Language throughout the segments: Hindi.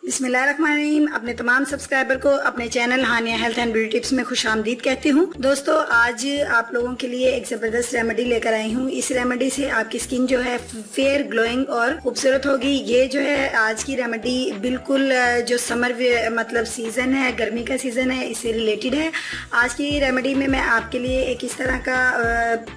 बिस्मिल्लाहिर्रहमानिर्रहीम। अपने तमाम सब्सक्राइबर को अपने channel Hania health and beauty tips में खुशामदीद कहती हूँ। दोस्तों, आज आप लोगों के लिए एक ज़बरदस्त रेमेडी लेकर आई हूँ। इस रेमेडी से आपकी स्किन जो है फेयर, ग्लोइंग और खूबसूरत होगी। ये जो है आज की रेमेडी बिल्कुल जो समर मतलब सीज़न है, गर्मी का सीज़न है, इससे रिलेटेड है। आज की रेमेडी में मैं आपके लिए एक इस तरह का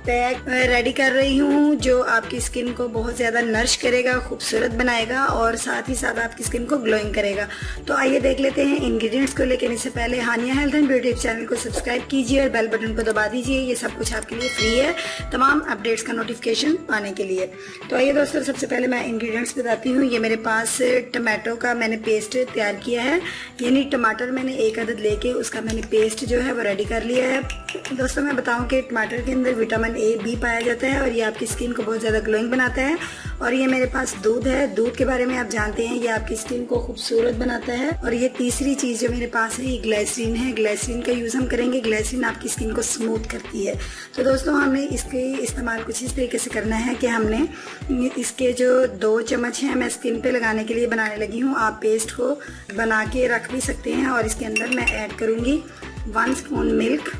पैक रेडी कर रही हूँ जो आपकी स्किन को बहुत ज़्यादा नरिश करेगा, खूबसूरत बनाएगा और साथ ही साथ आपकी स्किन को ग्लोइंग करेगा। तो आइए देख लेते हैं इंग्रेडिएंट्स को। लेकिन इससे पहले हानिया हेल्थ एंड ब्यूटी चैनल को सब्सक्राइब कीजिए और बेल बटन को दबा दीजिए। ये सब कुछ आपके लिए फ्री है, तमाम अपडेट्स का नोटिफिकेशन पाने के लिए। तो आइए दोस्तों, सबसे पहले मैं इंग्रेडिएंट्स बताती हूँ। ये मेरे पास टमाटो का मैंने पेस्ट तैयार किया है, यानी टमाटर मैंने एक अदद लेके उसका मैंने पेस्ट जो है वो रेडी कर लिया है। दोस्तों, मैं बताऊँ कि टमाटर के अंदर विटामिन ए, बी पाया जाता है और ये आपकी स्किन को बहुत ज़्यादा ग्लोइंग बनाता है। और ये मेरे पास दूध है। दूध के बारे में आप जानते हैं, ये आपकी स्किन को खूबसूरत बनाता है। और ये तीसरी चीज़ जो मेरे पास है, ये ग्लिसरीन है। ग्लिसरीन का यूज़ हम करेंगे। ग्लिसरीन आपकी स्किन को स्मूथ करती है। तो दोस्तों, हमें इसके इस्तेमाल कुछ इस तरीके से करना है कि हमने इसके जो 2 चम्मच हैं मैं स्किन पे लगाने के लिए बनाने लगी हूँ। आप पेस्ट को बना के रख भी सकते हैं। और इसके अंदर मैं ऐड करूँगी 1 स्पून मिल्क।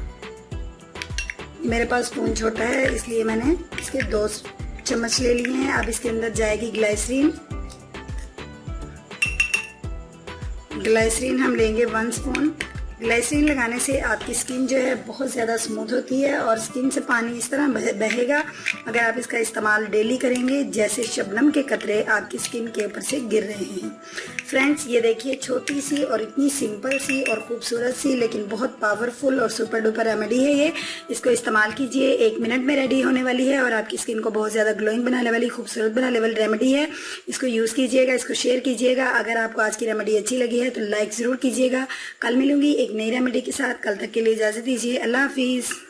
मेरे पास स्पून छोटा है इसलिए मैंने इसके 2 चम्मच ले लिए हैं। अब इसके अंदर जाएगी ग्लिसरीन। ग्लिसरीन हम लेंगे 1 स्पून। ग्लिसरीन लगाने से आपकी स्किन जो है बहुत ज़्यादा स्मूथ होती है और स्किन से पानी इस तरह बहेगा अगर आप इसका इस्तेमाल डेली करेंगे, जैसे शबनम के कतरे आपकी स्किन के ऊपर से गिर रहे हैं। फ्रेंड्स, ये देखिए, छोटी सी और इतनी सिंपल सी और खूबसूरत सी लेकिन बहुत पावरफुल और सुपर डुपर रेमेडी है ये। इसको इस्तेमाल कीजिए, 1 मिनट में रेडी होने वाली है और आपकी स्किन को बहुत ज़्यादा ग्लोइंग बनाने वाली, खूबसूरत बनाने वाली रेमेडी है। इसको यूज़ कीजिएगा, इसको शेयर कीजिएगा। अगर आपको आज की रेमेडी अच्छी लगी है तो लाइक ज़रूर कीजिएगा। कल मिलूंगी एक नई रेमेडी के साथ। कल तक के लिए इजाज़त दीजिए। अल्लाह हाफिज़।